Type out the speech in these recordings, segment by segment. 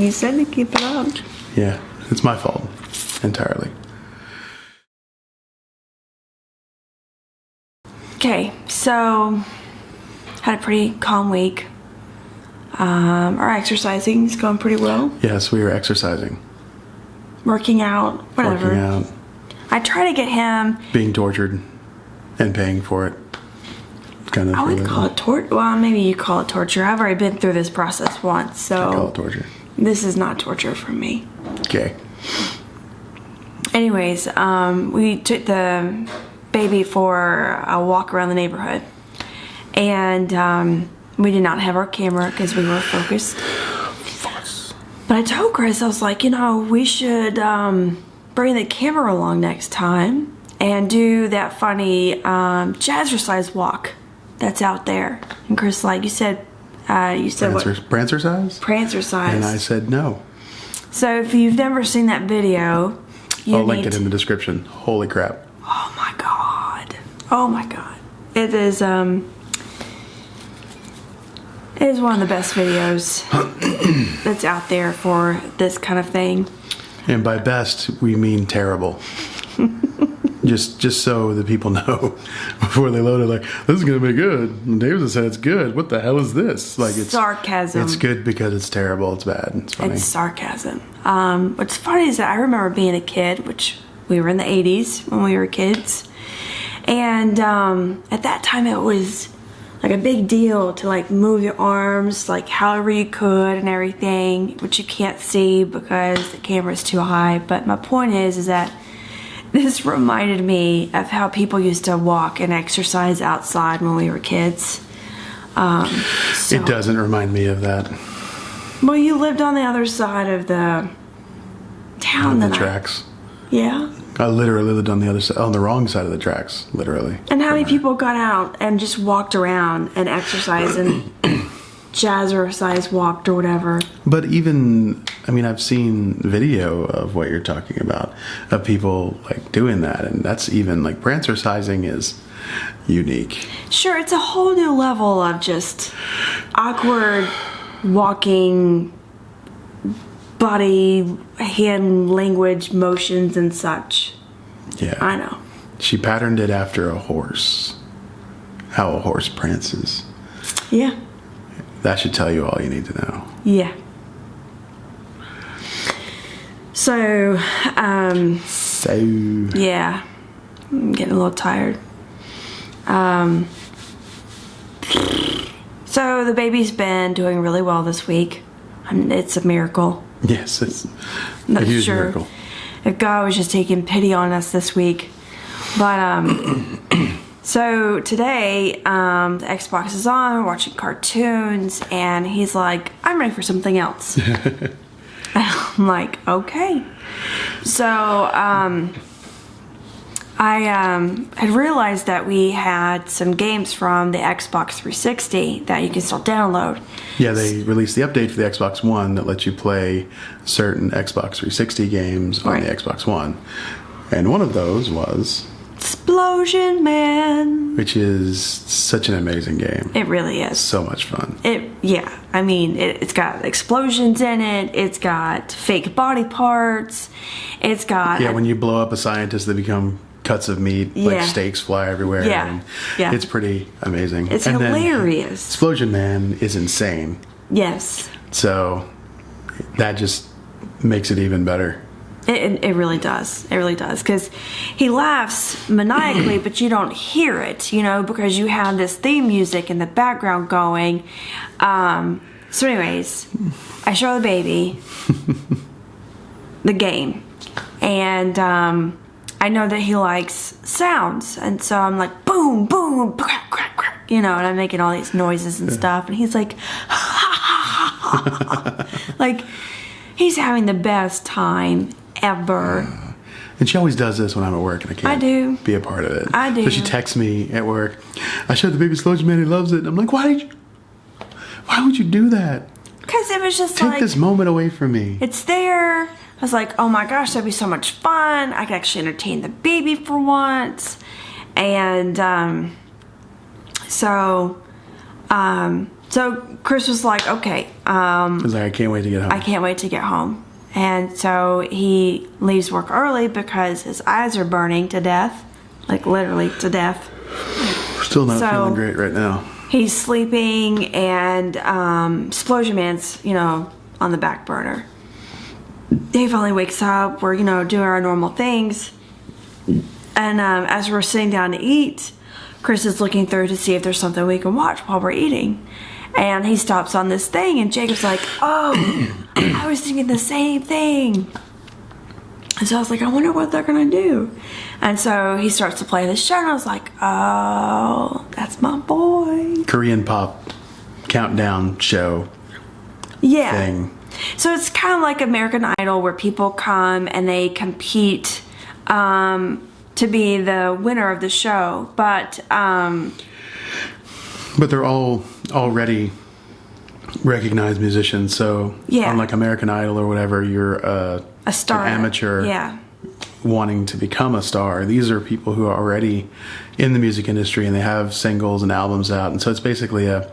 You said to keep it up. Yeah, it's my fault entirely. Okay, so had a pretty calm week. Our exercising is going pretty well. Yes, we were exercising. Working out, whatever. Working out. I try to get him... Being tortured and paying for it. Kind of. I would call it torture. Well, maybe you call it torture. I've already been through this process once, so... I call it torture. This is not torture for me. Okay. Anyways, we took the baby for a walk around the neighborhood. And we did not have our camera because we were focused. But I told Chris, I was like, we should bring the camera along next time and do that funny jazzercise walk that's out there. And Chris, like, you said what? Prancercise? Prancercise. And I said no. So if you've never seen that video, I'll link it in the description. Holy crap. Oh my god. Oh my god. It is one of the best videos that's out there for this kind of thing. And by best, we mean terrible. just so the people know before they load it, like, this is going to be good. And David said it's good. What the hell is this? Like, it's sarcasm. It's good because it's terrible. It's bad. It's funny. It's sarcasm. What's funny is that I remember being a kid, which we were in the 80s when we were kids. And at that time it was like a big deal to like move your arms like however you could and everything, which you can't see because the camera's too high. But my point is that this reminded me of how people used to walk and exercise outside when we were kids. It doesn't remind me of that. Well, you lived on the other side of the town. The tracks. Yeah. I literally lived on the other side, on the wrong side of the tracks, literally. And how many people got out and just walked around and exercised and jazzercise walked or whatever? But even, I mean, I've seen video of what you're talking about, of people like doing that, and that's even like prancercising is unique. Sure, it's a whole new level of just awkward walking, body, hand language, motions and such. Yeah. I know. She patterned it after a horse. How a horse prances. Yeah. That should tell you all you need to know. Yeah. So, yeah. I'm getting a little tired. So the baby's been doing really well this week. It's a miracle. Yes, it's a huge miracle. If God was just taking pity on us this week. But, so today, the Xbox is on, we're watching cartoons, and he's like, I'm ready for something else. I'm like, okay. So, I had realized that we had some games from the Xbox 360 that you can still download. Yeah, they released the update for the Xbox One that lets you play certain Xbox 360 games on the Xbox One. And one of those was Explosion Man, which is such an amazing game. It really is. So much fun. Yeah. I mean, it's got explosions in it. It's got fake body parts. It's got... Yeah, when you blow up a scientist, they become cuts of meat, like steaks fly everywhere. Yeah. And it's pretty amazing. It's hilarious. Explosion Man is insane. Yes. So that just makes it even better. It really does. It really does. Because he laughs maniacally, but you don't hear it, because you have this theme music in the background going. So anyways, I show the baby the game. And I know that he likes sounds. And so I'm like, boom, boom, crack, crack, crack. And I'm making all these noises and stuff. And he's like, ha, ha, ha, ha. Like, he's having the best time ever. And she always does this when I'm at work and I can't be a part of it. I do. So she texts me at work. I showed the baby Explosion Man, he loves it. And I'm like, why would you do that? Because it was just Take this moment away from me. It's there. I was like, oh my gosh, that'd be so much fun. I could actually entertain the baby for once. And So Chris was like, okay, He's like, I can't wait to get home. I can't wait to get home. And so he leaves work early because his eyes are burning to death. Like literally to death. Still not feeling great right now. He's sleeping, and Explosion Man's, on the back burner. He finally wakes up. We're, doing our normal things. And as we're sitting down to eat, Chris is looking through to see if there's something we can watch while we're eating. And he stops on this thing, and Jacob's like, oh, I was thinking the same thing. And so I was like, I wonder what they're going to do. And so he starts to play this show, and I was like, oh, that's my boy. Korean pop countdown show thing. So it's kind of like American Idol, where people come and they compete to be the winner of the show. But they're all already recognized musicians. So unlike American Idol or whatever, you're a star, an amateur wanting to become a star. These are people who are already in the music industry, and they have singles and albums out. And so it's basically a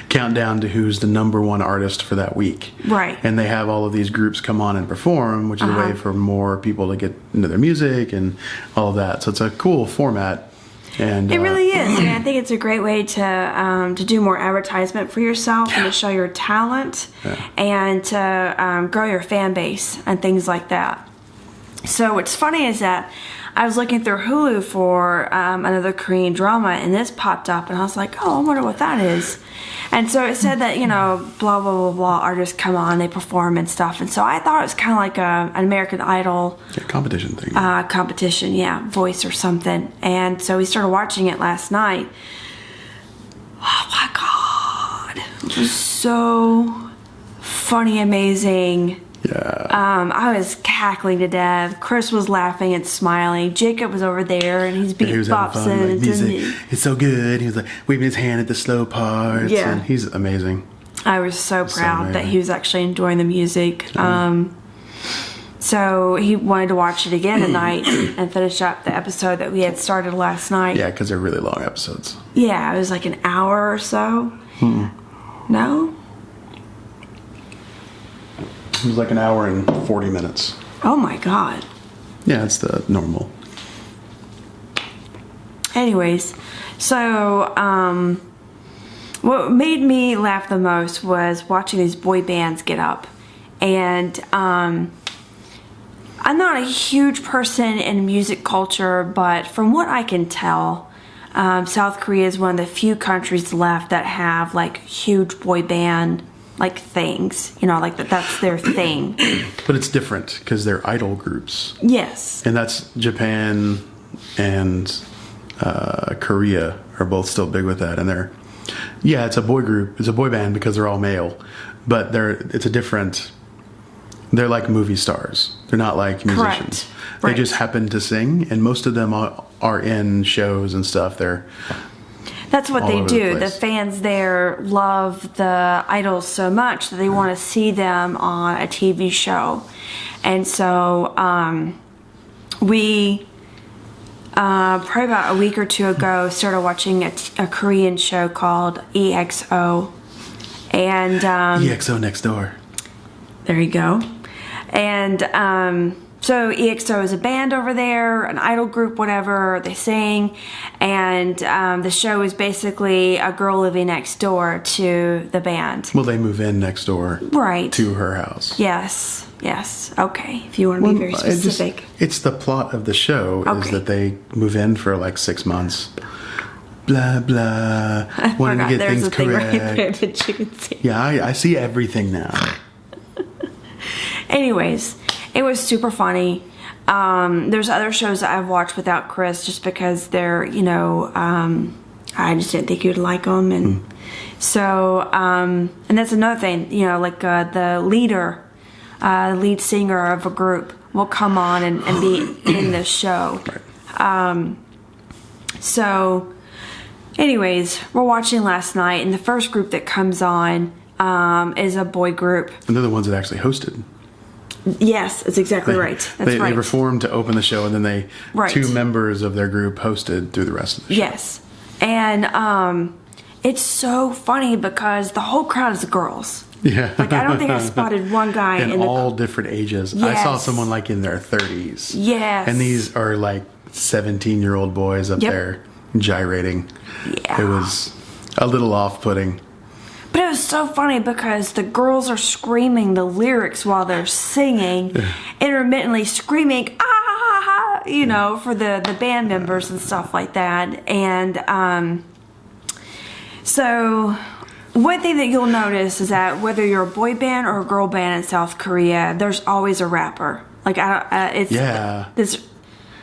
countdown to who's the number one artist for that week. Right. And they have all of these groups come on and perform, which is a way for more people to get into their music and all of that. So it's a cool format. And it really is. I think it's a great way to do more advertisement for yourself and to show your talent and to grow your fan base and things like that. So what's funny is that I was looking through Hulu for another Korean drama, and this popped up, and I was like, oh, I wonder what that is. And so it said that, blah, blah, blah, blah, artists come on, they perform and stuff. And so I thought it was kind of like an American Idol competition thing. Competition, voice or something. And so we started watching it last night. Oh my God. It was so funny, amazing. Yeah. I was cackling to death. Chris was laughing and smiling. Jacob was over there, and he's beatboxing. Like, it's so good. He was like waving his hand at the slow parts. Yeah. And he's amazing. I was so proud that he was actually enjoying the music. So he wanted to watch it again tonight and finish up the episode that we had started last night. Yeah, because they're really long episodes. Yeah, it was like an hour or so. No? It was like an hour and 40 minutes. Oh my God. Yeah, it's the normal. Anyways, so what made me laugh the most was watching these boy bands get up. And I'm not a huge person in music culture, but from what I can tell, South Korea is one of the few countries left that have like huge boy band like things, like that's their thing. But it's different because they're idol groups. Yes. And that's Japan and Korea are both still big with that. And it's a boy group. It's a boy band because they're all male. But they're like movie stars. They're not like musicians. Correct. They just happen to sing, and most of them are in shows and stuff. That's what they do. The place. fans there love the idols so much that they want to see them on a TV show. And so we, probably about a week or two ago, started watching a Korean show called EXO. And EXO Next Door. There you go. And so EXO is a band over there, an idol group, whatever. They sing, and the show is basically a girl living next door to the band. Well, they move in next door, right, to her house. Yes. Okay. If you want to be very specific, it's the plot of the show is that they move in for like 6 months. Blah blah. Wanting to get things correct. Right there that you can see. Yeah, I see everything now. Anyways, it was super funny. There's other shows that I've watched without Chris just because they're, I just didn't think he would like them. And so, and that's another thing, like the lead singer of a group will come on and be in this show. So, anyways, we're watching last night, and the first group that comes on is a boy group. And they're the ones that actually hosted. Yes, that's exactly right. That's right. They performed to open the show, and then two members of their group hosted through the rest of the show. Yes. And it's so funny because the whole crowd is girls. Yeah. Like, I don't think I spotted one guy in all different ages. Yes. I saw someone like in their 30s. Yes. And these are like 17-year-old boys up there gyrating. Yeah. It was a little off-putting. But it was so funny because the girls are screaming the lyrics while they're singing, intermittently screaming, ah, you know, for the band members and stuff like that. And so one thing that you'll notice is that whether you're a boy band or a girl band in South Korea, there's always a rapper. Like,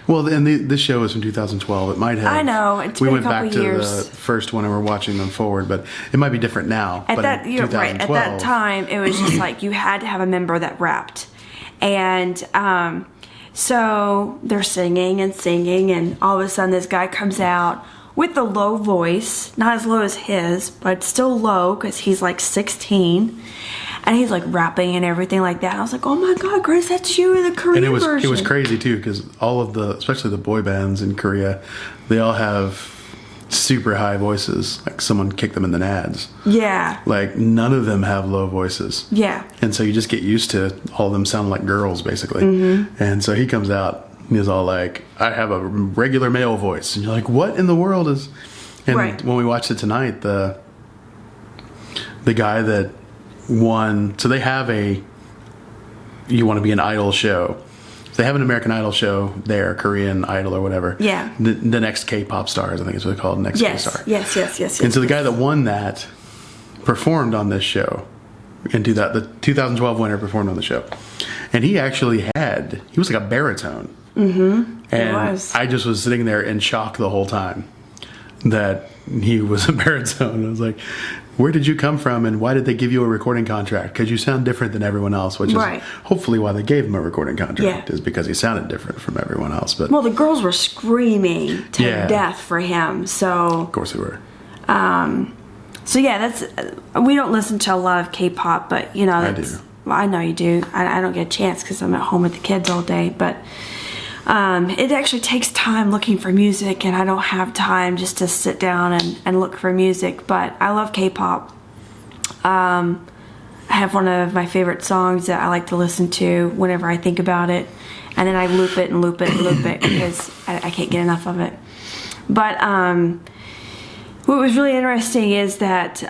well, and this show is from 2012. It might have. I know. It's been a couple years. We went back to the first one and we're watching them forward, but it might be different now. You're right. At that time, it was just like you had to have a member that rapped. And so they're singing, and all of a sudden this guy comes out with a low voice, not as low as his, but still low because he's like 16. And he's like rapping and everything like that. I was like, oh my God, Chris, that's you in the Korean version. And it was crazy too because all of especially the boy bands in Korea, they all have super high voices. Like someone kicked them in the nads. Yeah. Like none of them have low voices. Yeah. And so you just get used to all of them sounding like girls basically. Mm-hmm. And so he comes out and he's all like, I have a regular male voice. And you're like, what in the world is... And when we watched it tonight, the guy that won... So they have You Want to Be an Idol show. So they have an American Idol show there, Korean Idol or whatever. Yeah. The next K-pop stars, I think is what they call it, next K-star. Yes. And so the guy that won that performed on this show. The 2012 winner performed on the show. And he actually he was like a baritone. Mm-hmm. And I just was sitting there in shock the whole time that he was a baritone. I was like, where did you come from and why did they give you a recording contract? Because you sound different than everyone else, which is hopefully why they gave him a recording contract, is because he sounded different from everyone else. But well, the girls were screaming to death for him. So of course they were. So yeah, we don't listen to a lot of K-pop, but you know, I do. Well, I know you do. I don't get a chance because I'm at home with the kids all day, but it actually takes time looking for music, and I don't have time just to sit down and look for music, but I love K-pop. I have one of my favorite songs that I like to listen to whenever I think about it, and then I loop it and loop it and loop it because I can't get enough of it. But what was really interesting is that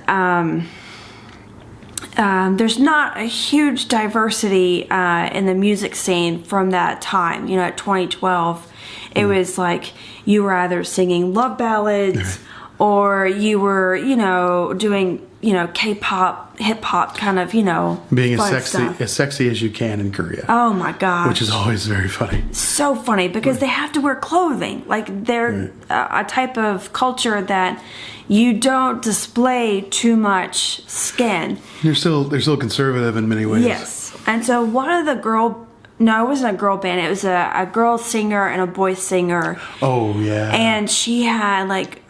there's not a huge diversity in the music scene from that time. You know, at 2012, it was like you were either singing love ballads or you were, you know, doing, you know, K-pop, hip-hop kind of, you know, being as sexy as you can in Korea. Oh my gosh. Which is always very funny. So funny because they have to wear clothing. Like they're a type of culture that you don't display too much skin. They're still conservative in many ways. Yes. And so one of the it wasn't a girl band. It was a girl singer and a boy singer. Oh, yeah. And she had like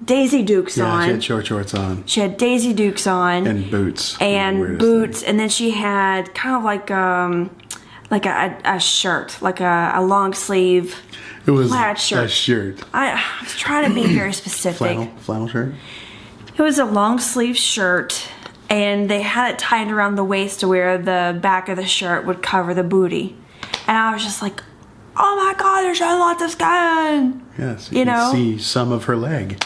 Daisy Dukes on. Yeah, she had short shorts on. She had Daisy Dukes on. And boots. And boots. And then she had kind of like a shirt, like a long sleeve plaid shirt. A shirt. I was trying to be very specific. Flannel shirt? It was a long sleeve shirt. And they had it tied around the waist to where the back of the shirt would cover the booty. And I was just like, oh my God, there's showing lots of skin. Yes, you can see some of her leg.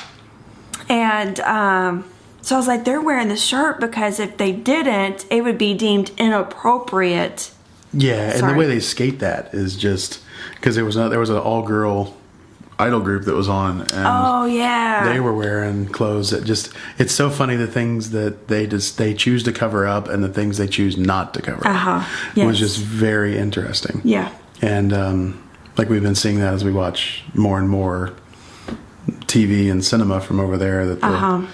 And so I was like, they're wearing the shirt because if they didn't, it would be deemed inappropriate. Yeah, and the way they skate that is just, because there was an all-girl idol group that was on, and they were wearing clothes that it's so funny the things that they choose to cover up and the things they choose not to cover up. It was just very interesting. And like we've been seeing that as we watch more and more TV and cinema from over there, that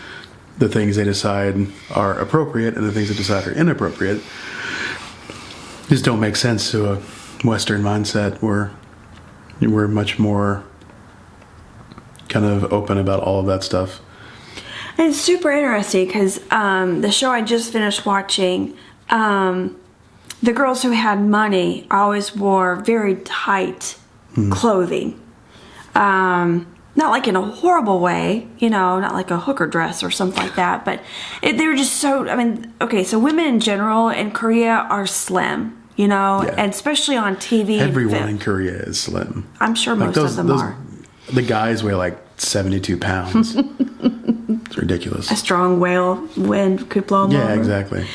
the things they decide are appropriate and the things they decide are inappropriate just don't make sense to a Western mindset where we're much more kind of open about all of that stuff. And it's super interesting because the show I just finished watching, the girls who had money always wore very tight clothing. not like in a horrible way, not like a hooker dress or something like that, but they're just so, okay, so women in general in Korea are slim, and especially on TV. Everyone in Korea is slim. I'm sure most of them are. The guys weigh like 72 pounds. It's ridiculous. A strong wind could blow them over. Yeah, exactly.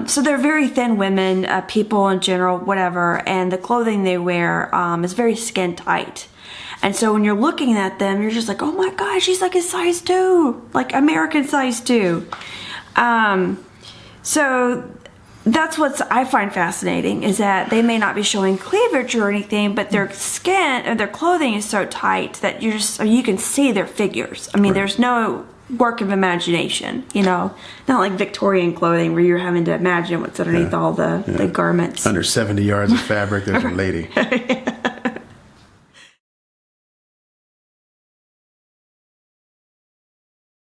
So they're very thin women, people in general, whatever, and the clothing they wear is very skin tight. And so when you're looking at them, you're just like, oh my gosh, she's like a size 2, like American size 2. So that's what I find fascinating, is that they may not be showing cleavage or anything, but their skin or their clothing is so tight that you can see their figures. There's no work of imagination, not like Victorian clothing where you're having to imagine what's underneath all the garments. Under 70 yards of fabric, there's a lady.